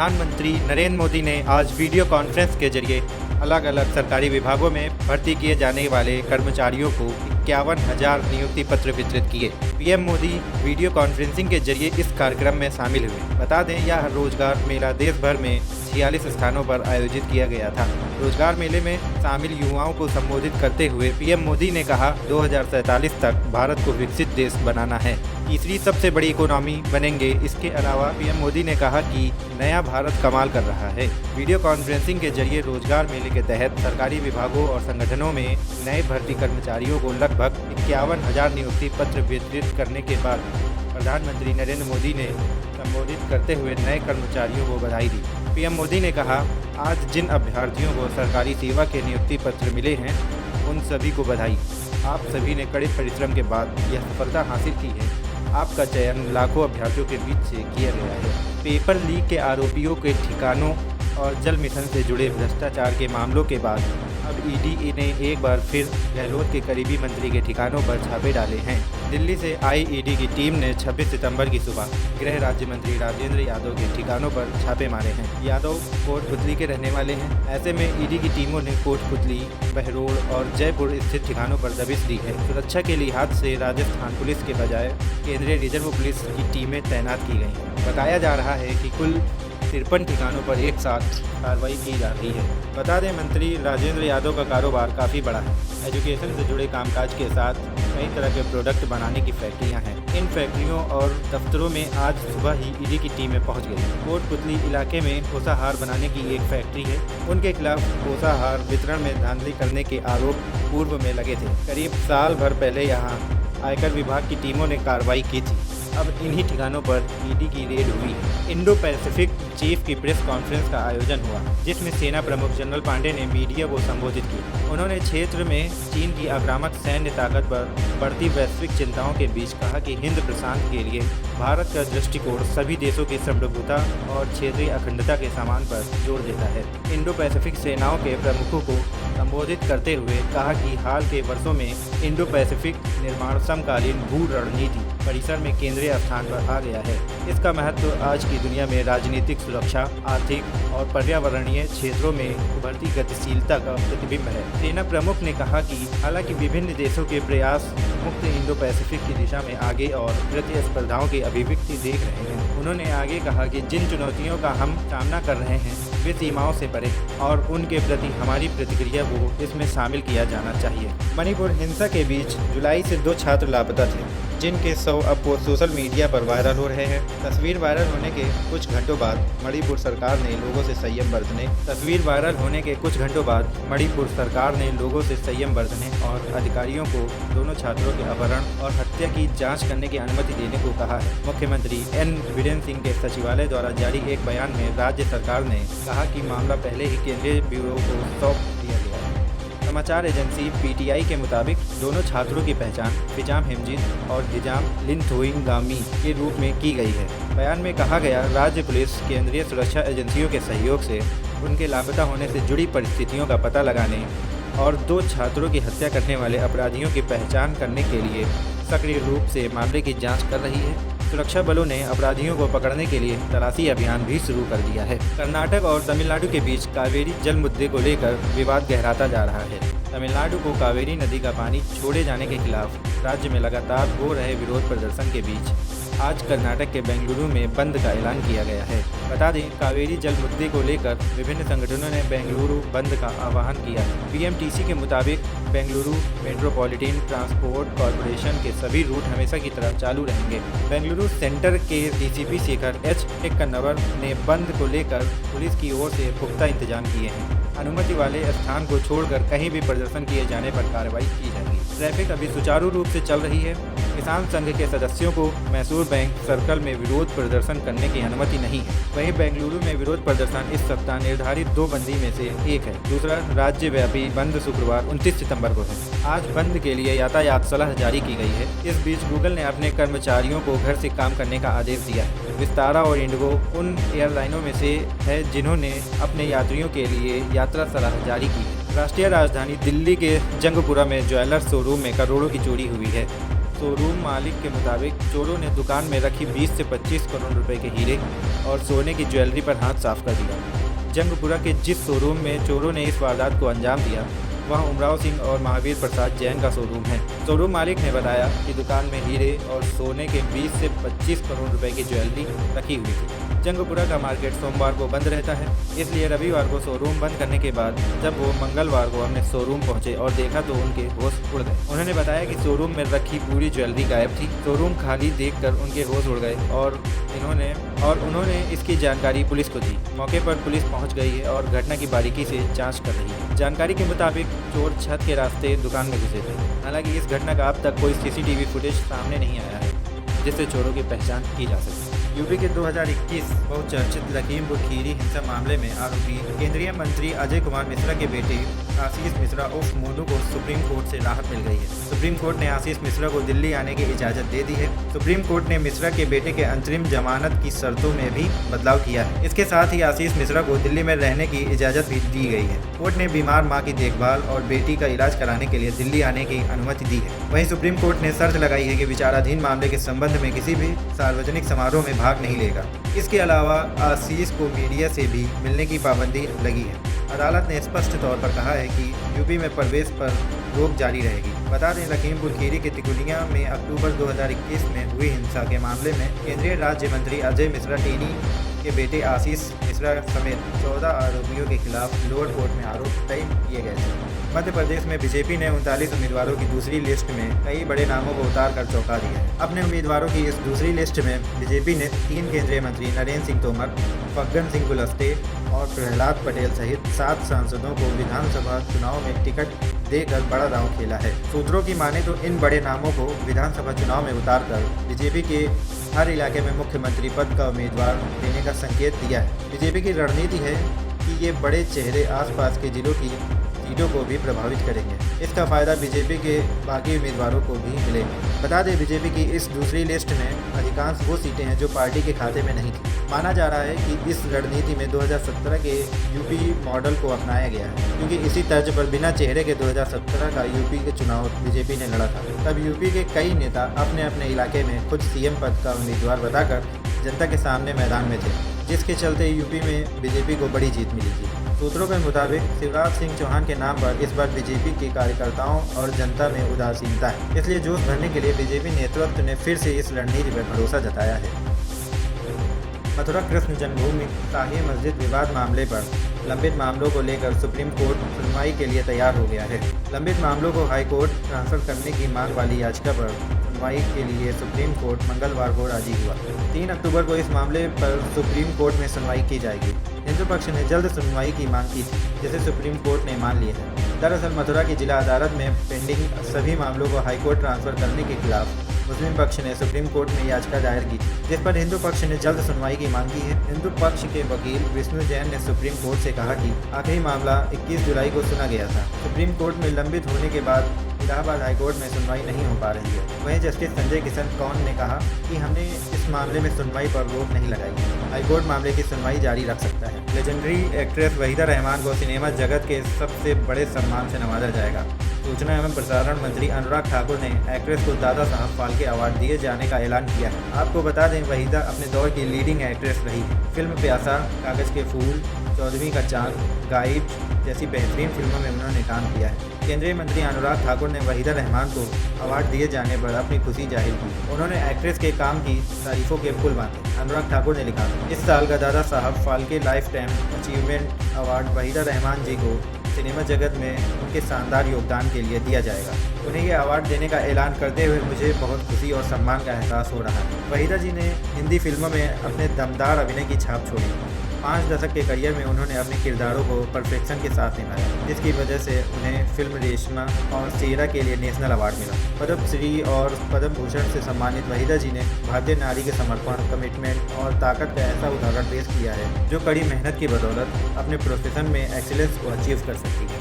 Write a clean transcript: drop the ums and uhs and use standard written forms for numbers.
प्रधानमंत्री नरेंद्र मोदी ने आज वीडियो कॉन्फ्रेंस के जरिए अलग अलग सरकारी विभागों में भर्ती किए जाने वाले कर्मचारियों को 51,000 नियुक्ति पत्र वितरित किए। पीएम मोदी वीडियो कॉन्फ्रेंसिंग के जरिए इस कार्यक्रम में शामिल हुए। बता दें, यह रोजगार मेला देश भर में 46 स्थानों पर आयोजित किया गया था। रोजगार मेले में शामिल युवाओं को संबोधित करते हुए पीएम मोदी ने कहा, 2047 तक भारत को विकसित देश बनाना है, तीसरी सबसे बड़ी इकोनॉमी बनेंगे। इसके अलावा पीएम मोदी ने कहा कि नया भारत कमाल कर रहा है। वीडियो कॉन्फ्रेंसिंग के जरिए रोजगार मेले के तहत सरकारी विभागों और संगठनों में नए भर्ती कर्मचारियों को लगभग 51,000 नियुक्ति पत्र वितरित करने के बाद प्रधानमंत्री नरेंद्र मोदी ने संबोधित करते हुए नए कर्मचारियों को बधाई दी। पीएम मोदी ने कहा, आज जिन अभ्यर्थियों को सरकारी सेवा के नियुक्ति पत्र मिले हैं, उन सभी को बधाई। आप सभी ने कड़े परिश्रम के बाद यह सफलता हासिल की है। आपका चयन लाखों अभ्यर्थियों के बीच से किया गया है। पेपर लीक के आरोपियों के ठिकानों और जल मिशन से जुड़े भ्रष्टाचार के मामलों के बाद अब ईडी ने एक बार फिर गहलोत के करीबी मंत्री के ठिकानों पर छापे डाले हैं। दिल्ली से आई ईडी की टीम ने 26 सितंबर की सुबह गृह राज्य मंत्री राजेंद्र यादव के ठिकानों पर छापे मारे हैं। यादव कोटपुतली के रहने वाले हैं। ऐसे में ईडी की टीमों ने कोटपुतली, बहरोड़ और जयपुर स्थित ठिकानों पर दबिश दी है। सुरक्षा के लिहाज से राजस्थान पुलिस के बजाय केंद्रीय रिजर्व पुलिस की टीमें तैनात की गई हैं। बताया जा रहा है कि कुल 53 ठिकानों पर एक साथ कार्रवाई की जा रही है। बता दें, मंत्री राजेंद्र यादव का कारोबार काफ़ी बड़ा है। एजुकेशन से जुड़े कामकाज के साथ कई तरह के प्रोडक्ट बनाने की फैक्ट्रियां हैं। इन फैक्ट्रियों और दफ्तरों में आज सुबह ही ईडी की टीमें पहुंच गई। कोटपुतली इलाके में पोषाहार बनाने की एक फैक्ट्री है। उनके खिलाफ पोषाहार वितरण में धांधली करने के आरोप पूर्व में लगे थे। करीब साल भर पहले यहाँ आयकर विभाग की टीमों ने कार्रवाई की थी। अब इन्हीं ठिकानों पर ईडी की रेड हुई है। इंडो पैसिफिक चीफ की प्रेस कॉन्फ्रेंस का आयोजन हुआ, जिसमें सेना प्रमुख जनरल पांडे ने मीडिया को संबोधित किया। उन्होंने क्षेत्र में चीन की आक्रामक सैन्य ताकत पर बढ़ती वैश्विक चिंताओं के बीच कहा कि हिंद प्रशांत के लिए भारत का दृष्टिकोण सभी देशों की संप्रभुता और क्षेत्रीय अखंडता के सम्मान पर जोर देता है। इंडो पैसिफिक सेनाओं के प्रमुखों को संबोधित करते हुए कहा कि हाल के वर्षों में इंडो पैसिफिक निर्माण समकालीन भू रणनीति परिसर में केंद्रीय स्थान पर आ गया है। इसका महत्व आज की दुनिया में राजनीतिक सुरक्षा, आर्थिक और पर्यावरणीय क्षेत्रों में उभरती गतिशीलता का प्रतिबिंब है। सेना प्रमुख ने कहा कि हालांकि विभिन्न देशों के प्रयास मुक्त इंडो पैसिफिक की दिशा में आगे और प्रतिस्पर्धाओं की अभिव्यक्ति देख रहे हैं। उन्होंने आगे कहा कि जिन चुनौतियों का हम सामना कर रहे हैं वे सीमाओं से परे और उनके प्रति हमारी प्रतिक्रिया को इसमें शामिल किया जाना चाहिए। मणिपुर हिंसा के बीच जुलाई से 2 छात्र लापता थे, जिनके शव अब सोशल मीडिया पर वायरल हो रहे हैं। तस्वीर वायरल होने के कुछ घंटों बाद मणिपुर सरकार ने लोगों से संयम बरतने और अधिकारियों को दोनों छात्रों के अपहरण और हत्या की जांच करने की अनुमति देने को कहा है। मुख्यमंत्री एन बीरेन सिंह के सचिवालय द्वारा जारी एक बयान में राज्य सरकार ने कहा कि मामला पहले ही केंद्रीय ब्यूरो को सौंप दिया गया है। समाचार एजेंसी पीटीआई के मुताबिक दोनों छात्रों की पहचान हिजाम हिमजीत और हिजाम लिंथोइंगामी के रूप में की गई है। बयान में कहा गया, राज्य पुलिस केंद्रीय सुरक्षा एजेंसियों के सहयोग से उनके लापता होने से जुड़ी परिस्थितियों का पता लगाने और 2 छात्रों की हत्या करने वाले अपराधियों की पहचान करने के लिए सक्रिय रूप से मामले की जाँच कर रही है। सुरक्षा बलों ने अपराधियों को पकड़ने के लिए तलाशी अभियान भी शुरू कर दिया है। कर्नाटक और तमिलनाडु के बीच कावेरी जल मुद्दे को लेकर विवाद गहराता जा रहा है। तमिलनाडु को कावेरी नदी का पानी छोड़े जाने के खिलाफ राज्य में लगातार हो रहे विरोध प्रदर्शन के बीच आज कर्नाटक के बेंगलुरु में बंद का ऐलान किया गया है। बता दें, कावेरी जल मुद्दे को लेकर विभिन्न संगठनों ने बेंगलुरु बंद का आह्वान किया है। बीएमटीसी के मुताबिक बेंगलुरु मेट्रोपॉलिटन ट्रांसपोर्ट कॉरपोरेशन के सभी रूट हमेशा की तरह चालू रहेंगे। बेंगलुरु सेंटर के डीसीपी शेखर एच टेक्कनवर ने बंद को लेकर पुलिस की ओर से पुख्ता इंतजाम किए हैं। अनुमति वाले स्थान को छोड़कर कहीं भी प्रदर्शन किए जाने पर कार्रवाई की जाएगी। ट्रैफिक अभी सुचारू रूप से चल रही है। किसान संघ के सदस्यों को मैसूर बैंक सर्कल में विरोध प्रदर्शन करने की अनुमति नहीं है। वहीं बेंगलुरु में विरोध प्रदर्शन इस सप्ताह निर्धारित 2 बंदी में से एक है। दूसरा राज्यव्यापी बंद शुक्रवार 29 सितंबर को है। आज बंद के लिए यातायात सलाह जारी की गई है। इस बीच गूगल ने अपने कर्मचारियों को घर से काम करने का आदेश दिया है। विस्तारा और इंडिगो उन एयरलाइनों में से है जिन्होंने अपने यात्रियों के लिए यात्रा सलाह जारी की है। राष्ट्रीय राजधानी दिल्ली के जंगपुरा में ज्वेलर्स शोरूम में करोड़ों की चोरी हुई है। शोरूम मालिक के मुताबिक चोरों ने दुकान में रखी 20 से 25 करोड़ रुपए के हीरे और सोने की ज्वेलरी पर हाथ साफ कर दिया। जंगपुरा के जिस शोरूम में चोरों ने इस वारदात को अंजाम दिया वहाँ उमराव सिंह और महावीर प्रसाद जैन का शोरूम है। शोरूम मालिक ने बताया कि दुकान में हीरे और सोने के 20 से 25 करोड़ रुपए की ज्वेलरी रखी हुई थी। जंगपुरा का मार्केट सोमवार को बंद रहता है, इसलिए रविवार को शोरूम बंद करने के बाद जब वो मंगलवार को अपने शोरूम पहुंचे और देखा तो उनके होश उड़ गए। उन्होंने बताया कि शोरूम में रखी पूरी ज्वेलरी गायब थी। शोरूम खाली देखकर उनके होश उड़ गए और उन्होंने इसकी जानकारी पुलिस को दी। मौके पर पुलिस पहुंच गई है और घटना की बारीकी से जांच कर रही है। जानकारी के मुताबिक चोर छत के रास्ते दुकान में घुसे थे। हालांकि इस घटना का अब तक कोई सीसीटीवी फुटेज सामने नहीं आया है जिससे चोरों की पहचान की जा सके। यूपी के 2021 बहुचर्चित लखीमपुर खीरी हिंसा मामले में आरोपी केंद्रीय मंत्री अजय कुमार मिश्रा के बेटे आशीष मिश्रा उर्फ मोनू को सुप्रीम कोर्ट से राहत मिल गई है। सुप्रीम कोर्ट ने आशीष मिश्रा को दिल्ली आने की इजाज़त दे दी है। सुप्रीम कोर्ट ने मिश्रा के बेटे के अंतरिम जमानत की शर्तों में भी बदलाव किया है। इसके साथ ही आशीष मिश्रा को दिल्ली में रहने की इजाज़त भी दी गई है। कोर्ट ने बीमार मां की देखभाल और बेटी का इलाज कराने के लिए दिल्ली आने की अनुमति दी है। वहीं सुप्रीम कोर्ट ने शर्त लगाई है कि विचाराधीन मामले के संबंध में किसी भी सार्वजनिक समारोह में भाग नहीं लेगा। इसके अलावा आशीष को मीडिया से भी मिलने की पाबंदी लगी है। अदालत ने स्पष्ट तौर पर कहा है कि यूपी में प्रवेश पर रोक जारी रहेगी। बता दें, लखीमपुर खीरी के तिकुलिया में अक्टूबर 2021 में हुई हिंसा के मामले में केंद्रीय राज्य मंत्री अजय मिश्रा टेनी के बेटे आशीष मिश्रा समेत 14 आरोपियों के खिलाफ लोअर कोर्ट में आरोप तय किए गए थे। मध्य प्रदेश में बीजेपी ने 39 उम्मीदवारों की दूसरी लिस्ट में कई बड़े नामों को उतार कर चौंका दिया है। अपने उम्मीदवारों की इस दूसरी लिस्ट में बीजेपी ने 3 केंद्रीय मंत्री नरेंद्र सिंह तोमर, फग्गन सिंह कुलस्ते और प्रहलाद पटेल सहित 7 सांसदों को विधानसभा चुनाव में टिकट देकर बड़ा दांव खेला है। सूत्रों की माने तो इन बड़े नामों को विधानसभा चुनाव में उतारकर बीजेपी के हर इलाके में मुख्यमंत्री पद का उम्मीदवार देने का संकेत दिया है। बीजेपी की रणनीति है कि ये बड़े चेहरे आसपास के जिलों की सीटों को भी प्रभावित करेंगे। इसका फायदा बीजेपी के बाकी उम्मीदवारों को भी मिलेगा। बता दें, बीजेपी की इस दूसरी लिस्ट में अधिकांश वो सीटें हैं जो पार्टी के खाते में नहीं थी। माना जा रहा है कि इस रणनीति में 2017 के यूपी मॉडल को अपनाया गया है, क्योंकि इसी तर्ज पर बिना चेहरे के 2017 का यूपी के चुनाव बीजेपी ने लड़ा था। तब यूपी के कई नेता अपने अपने इलाके में खुद सीएम पद का उम्मीदवार बताकर जनता के सामने मैदान में थे, जिसके चलते यूपी में बीजेपी को बड़ी जीत मिली थी। सूत्रों के मुताबिक शिवराज सिंह चौहान के नाम पर इस बार बीजेपी के कार्यकर्ताओं और जनता में उदासीनता है। इसलिए जोश भरने के लिए बीजेपी नेतृत्व ने फिर से इस रणनीति पर भरोसा जताया है। मथुरा कृष्ण जन्मभूमि शाही मस्जिद विवाद मामले पर लंबित मामलों को लेकर सुप्रीम कोर्ट सुनवाई के लिए तैयार हो गया है। लंबित मामलों को हाई कोर्ट ट्रांसफर करने की मांग वाली याचिका पर सुनवाई के लिए सुप्रीम कोर्ट मंगलवार को राजी हुआ। 3 अक्टूबर को इस मामले पर सुप्रीम कोर्ट में सुनवाई की जाएगी। हिंदू पक्ष ने जल्द सुनवाई की मांग की थी, जिसे सुप्रीम कोर्ट ने मान लिया है। दरअसल मथुरा की जिला अदालत में पेंडिंग सभी मामलों को हाईकोर्ट ट्रांसफर करने के खिलाफ मुस्लिम पक्ष ने सुप्रीम कोर्ट में याचिका दायर की थी, जिस पर हिंदू पक्ष ने जल्द सुनवाई की मांग की है। हिंदू पक्ष के वकील विष्णु जैन ने सुप्रीम कोर्ट से कहा कि आखिरी मामला 21 जुलाई को सुना गया था। सुप्रीम कोर्ट में लंबित होने के बाद इलाहाबाद हाईकोर्ट में सुनवाई नहीं हो पा रही है। वहीं जस्टिस संजय किशन कौल ने कहा कि हमने इस मामले में सुनवाई पर रोक नहीं लगाई है। हाईकोर्ट मामले की सुनवाई जारी रख सकता है। लेजेंडरी एक्ट्रेस वहीदा रहमान को सिनेमा जगत के सबसे बड़े सम्मान से नवाजा जाएगा। सूचना एवं प्रसारण मंत्री अनुराग ठाकुर ने एक्ट्रेस को दादा साहब फाल्के अवार्ड दिए जाने का ऐलान किया है। आपको बता दें, वहीदा अपने दौर की लीडिंग एक्ट्रेस रही है। फिल्म प्यासा, कागज के फूल, 14वीं का चांद, गाइड जैसी बेहतरीन फिल्मों में उन्होंने काम किया है। केंद्रीय मंत्री अनुराग ठाकुर ने वहीदा रहमान को अवार्ड दिए जाने पर अपनी खुशी जाहिर की। उन्होंने एक्ट्रेस के काम की तारीफों के पुल बांधे। अनुराग ठाकुर ने लिखा, इस साल का Dadasaheb Phalke lifetime achievement award Waheeda Rehman ji को सिनेमा जगत में उनके शानदार योगदान के लिए दिया जाएगा। उन्हें ये अवार्ड देने का ऐलान करते हुए मुझे बहुत खुशी और सम्मान का एहसास हो रहा है। वहीदा जी ने हिंदी फिल्मों में अपने दमदार अभिनय की छाप छोड़ी। 5 दशक के करियर में उन्होंने अपने किरदारों को परफेक्शन के साथ निभाया, जिसकी वजह से उन्हें फिल्म रेशमा और शेरा के लिए नेशनल अवार्ड मिला। पद्म श्री और पद्म भूषण से सम्मानित वहीदा जी ने भारतीय नारी के समर्पण, कमिटमेंट और ताकत का ऐसा उदाहरण पेश किया है जो कड़ी मेहनत की बदौलत अपने प्रोफेशन में एक्सीलेंस को अचीव कर सकती है।